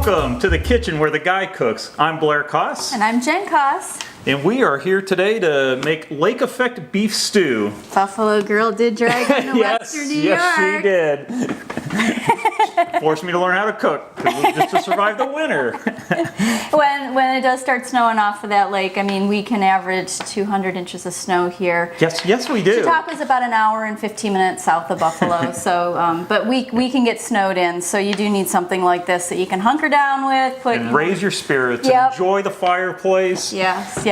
Welcome to the kitchen where the guy cooks. I'm Blair Koss. And I'm Jen Koss. And we are here today to make lake effect beef stew. Buffalo Girl did drag into Yes, Western New yes, York. she did. Forced me to learn how to cook just to survive the winter. When it does start snowing off of that lake, I mean, we can average 200 inches of snow here. Yes, we do. Chautauqua's about an hour and 15 minutes south of Buffalo, so but we can get snowed in. So you do need something like this that you can hunker down with, And raise your spirits. Yep. Enjoy the fireplace. Yes.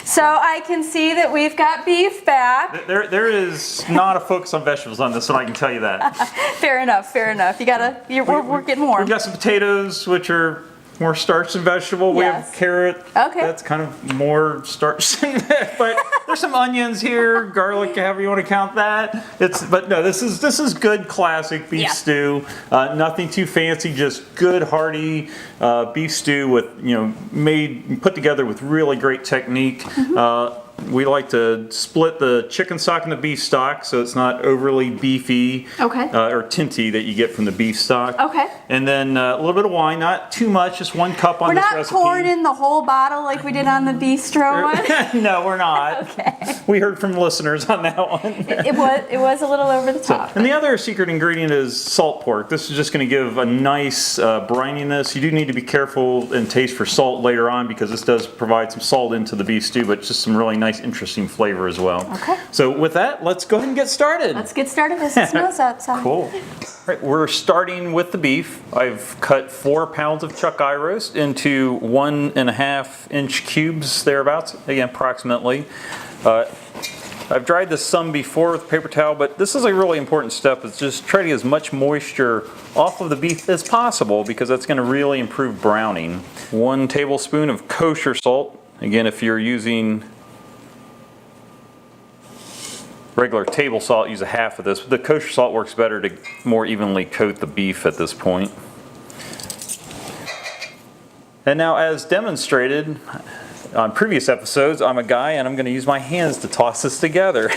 So I can see that we've got beef back. There is not a focus on vegetables on this one, I can tell you that. Fair enough. We're getting warm. We've got some potatoes, which are more starch than vegetable. We have carrot. Okay. That's kind of more starch than that. But there's some onions here, garlic, however you want to count that. But no, this is good classic beef stew. Nothing too fancy, just good hearty beef stew with put together with really great technique. Mm-hmm. We like to split the chicken stock and the beef stock so it's not overly beefy or tinty that you get from the beef stock. Okay. And then a little bit of wine, not too much, just 1 cup on this recipe. We're not pouring in the whole bottle like we did on the bistro one? No, we're not. Okay. We heard from listeners on that one. It was a little over the top. And the other secret ingredient is salt pork. This is just going to give a nice brininess. You do need to be careful and taste for salt later on because this does provide some salt into the beef stew, but just some really nice, interesting flavor as well. Okay. So with that, let's go ahead and get started. Let's get started as it snows outside. Cool. All right, we're starting with the beef. I've cut 4 pounds of chuck eye roast into 1.5 inch cubes, thereabouts, again, approximately. I've dried this some before with a paper towel, but this is a really important step. It's just try to get as much moisture off of the beef as possible because that's going to really improve browning. 1 tablespoon of kosher salt. Again, if you're using regular table salt, use a half of this. But the kosher salt works better to more evenly coat the beef at this point. And now, as demonstrated on previous episodes, I'm a guy and I'm going to use my hands to toss this together.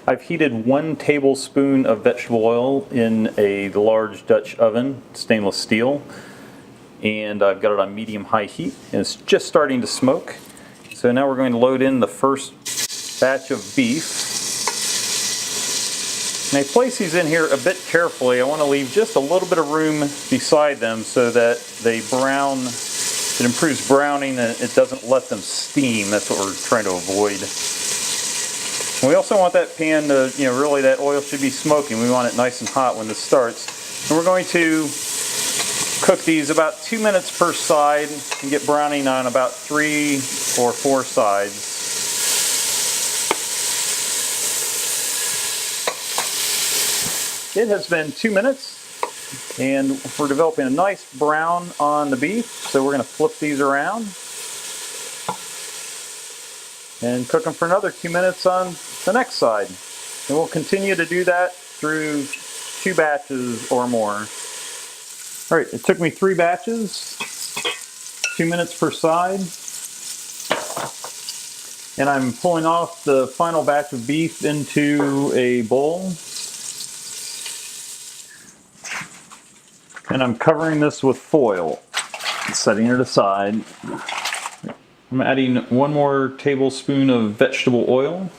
I've heated 1 tablespoon of vegetable oil in a large Dutch oven, stainless steel, and I've got it on medium-high heat, and it's just starting to smoke. So now we're going to load in the first batch of beef. And I place these in here a bit carefully. I want to leave just a little bit of room beside them so that they brown. It improves browning and it doesn't let them steam. That's what we're trying to avoid. And we also want that pan to, really that oil should be smoking. We want it nice and hot when this starts. And we're going to cook these about 2 minutes per side and get browning on about 3 or 4 sides. It has been 2 minutes and we're developing a nice brown on the beef, so we're going to flip these around and cook them for another 2 minutes on the next side. And we'll continue to do that through 2 batches or more. All right, it took me 3 batches, 2 minutes per side. And I'm pulling off the final batch of beef into a bowl. And I'm covering this with foil, setting it aside. I'm adding 1 more tablespoon of vegetable oil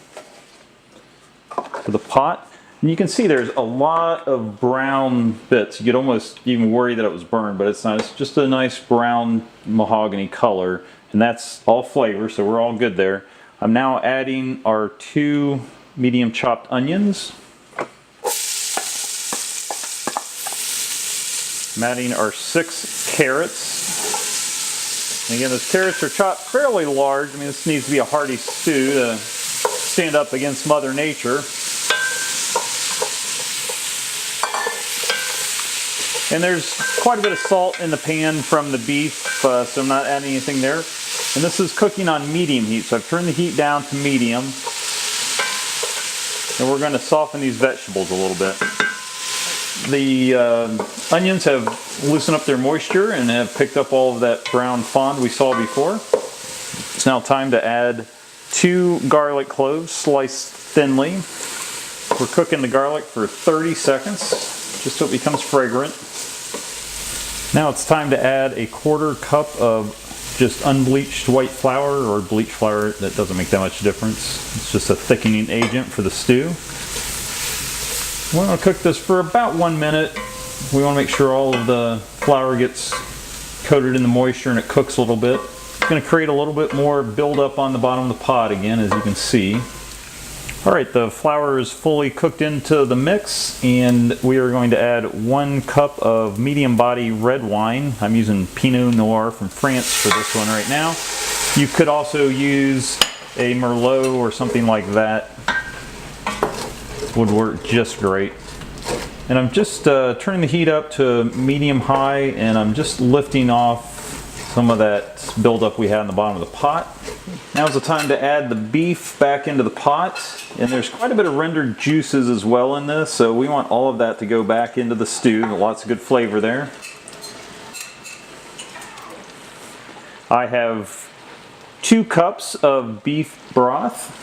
to the pot. And you can see there's a lot of brown bits. You could almost even worry that it was burned, but it's not. It's just a nice brown mahogany color, and that's all flavor, so we're all good there. I'm now adding our 2 medium chopped onions. I'm adding our 6 carrots. And again, those carrots are chopped fairly large. I mean, this needs to be a hearty stew to stand up against Mother Nature. And there's quite a bit of salt in the pan from the beef, so I'm not adding anything there. And this is cooking on medium heat, so I've turned the heat down to medium. And we're going to soften these vegetables a little bit. The onions have loosened up their moisture and have picked up all of that brown fond we saw before. It's now time to add 2 garlic cloves sliced thinly. We're cooking the garlic for 30 seconds. just so it becomes fragrant. Now it's time to add a 1/4 cup of just unbleached white flour, or bleached flour. That doesn't make that much difference. It's just a thickening agent for the stew. We're going to cook this for about 1 minute. We want to make sure all of the flour gets coated in the moisture and it cooks a little bit. It's going to create a little bit more buildup on the bottom of the pot again, as you can see. Alright, the flour is fully cooked into the mix, and we are going to add 1 cup of medium body red wine. I'm using Pinot Noir from France for this one right now. You could also use a Merlot or something like that. Would work just great. And I'm just turning the heat up to medium high, and I'm just lifting off some of that buildup we had in the bottom of the pot. Now's the time to add the beef back into the pot, and there's quite a bit of rendered juices as well in this, so we want all of that to go back into the stew. Lots of good flavor there. I have 2 cups of beef broth.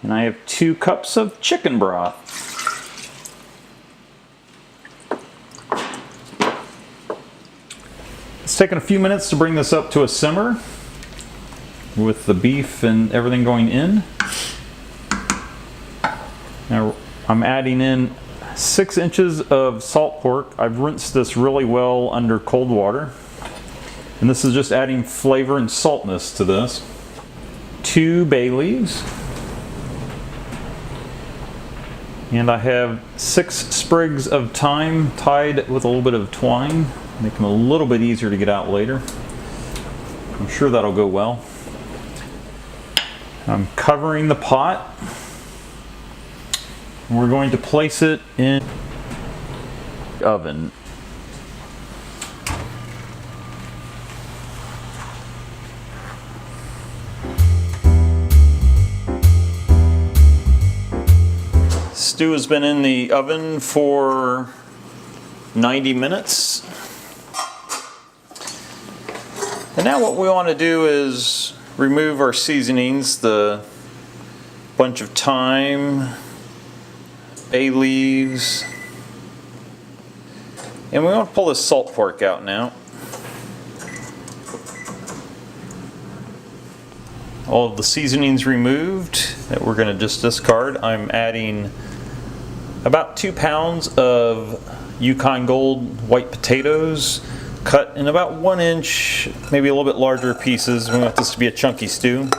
And I have 2 cups of chicken broth. It's taken a few minutes to bring this up to a simmer with the beef and everything going in. Now I'm adding in 6 inches of salt pork. I've rinsed this really well under cold water. And this is just adding flavor and saltness to this. 2 bay leaves. And I have 6 sprigs of thyme tied with a little bit of twine. Make them a little bit easier to get out later. I'm sure that'll go well. I'm covering the pot. We're going to place it in the oven. Stew has been in the oven for 90 minutes. And now what we want to do is remove our seasonings, the bunch of thyme, bay leaves, and we want to pull this salt pork out now. All of the seasonings removed that we're going to just discard. I'm adding about 2 pounds of Yukon Gold white potatoes, cut in about 1 inch, maybe a little bit larger pieces. We want this to be a chunky stew.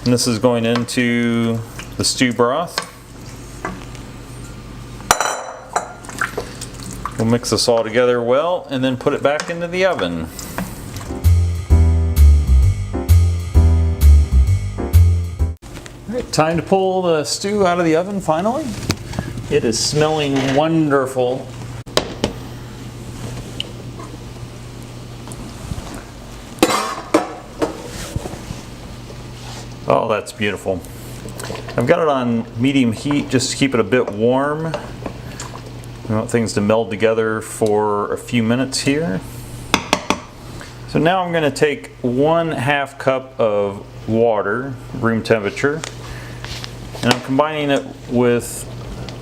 And this is going into the stew broth. We'll mix this all together well and then put it back into the oven. Alright, time to pull the stew out of the oven finally. It is smelling wonderful. Oh, that's beautiful. I've got it on medium heat just to keep it a bit warm. We want things to meld together for a few minutes here. So now I'm going to take 1/2 cup of water, room temperature, and I'm combining it with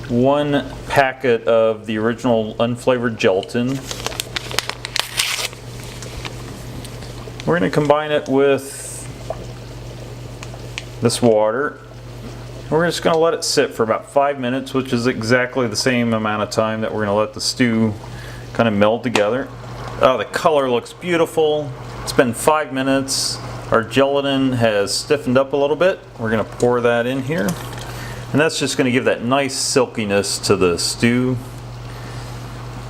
1 packet of the original unflavored gelatin. We're going to combine it with this water. We're just going to let it sit for about 5 minutes, which is exactly the same amount of time that we're going to let the stew kind of meld together. Oh, the color looks beautiful. It's been 5 minutes. Our gelatin has stiffened up a little bit. We're going to pour that in here. And that's just going to give that nice silkiness to the stew.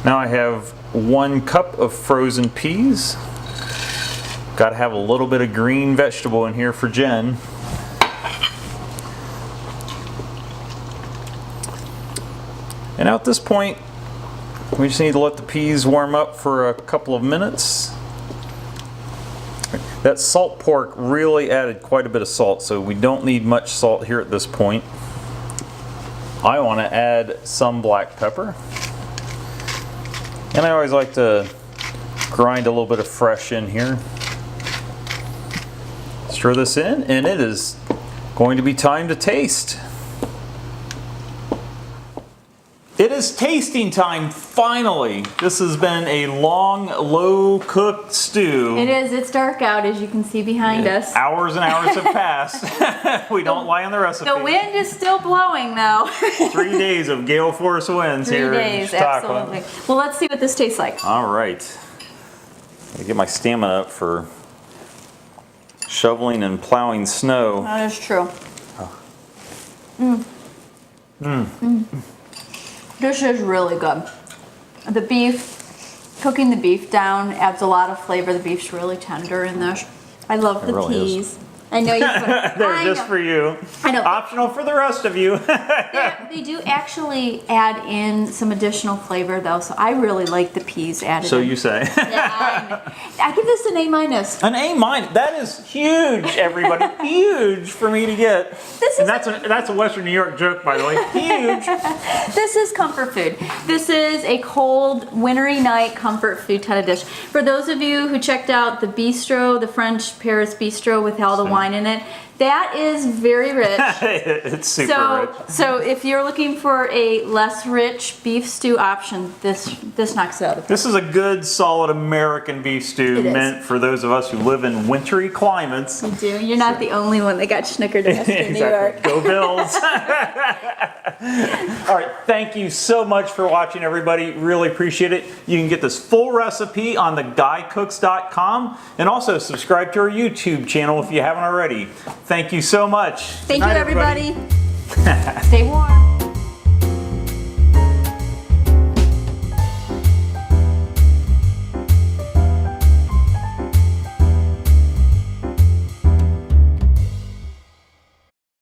Now I have 1 cup of frozen peas. Got to have a little bit of green vegetable in here for Jen. And now at this point, we just need to let the peas warm up for a couple of minutes. That salt pork really added quite a bit of salt, so we don't need much salt here at this point. I want to add some black pepper. And I always like to grind a little bit of fresh in here. Stir this in, and it is Going to be time to taste. It is tasting time, finally. This has been a long, low-cooked stew. It is. It's dark out, as you can see behind us. Hours and hours have passed. We don't lie on the recipe. The wind is still blowing, though. 3 days of gale force winds 3 here days, in Chautauqua. absolutely. Well, let's see what this tastes like. All right. I get my stamina up for shoveling and plowing snow. That is true. This is really good. The beef, cooking the beef down adds a lot of flavor. The beef's really tender in this. I love the really is. peas. I know you put They're just for you. I know. Optional for the rest of you. They do actually add in some additional flavor, though, so I really like the peas added So in. you say. Yeah, I give this an A-. An A-. That is huge, everybody. Huge for me to get. This is That's a Western New York joke, by the way. Huge. This is comfort food. This is a cold, wintry night comfort food kind of dish. For those of you who checked out the bistro, the French Paris bistro with all the wine in it, that is very rich. It's super rich. So if you're looking for a less rich beef stew option, this knocks it out of the park. This is a good, solid American beef stew It is. meant for those of us who live in wintry climates. You do. You're not the only one that got snickered in Western New York. Go Bills. All right, thank you so much for watching, everybody. Really appreciate it. You can get this full recipe on theguycooks.com and also subscribe to our YouTube channel if you haven't already. Thank you so much. Thank Good you, night, everybody. Stay warm.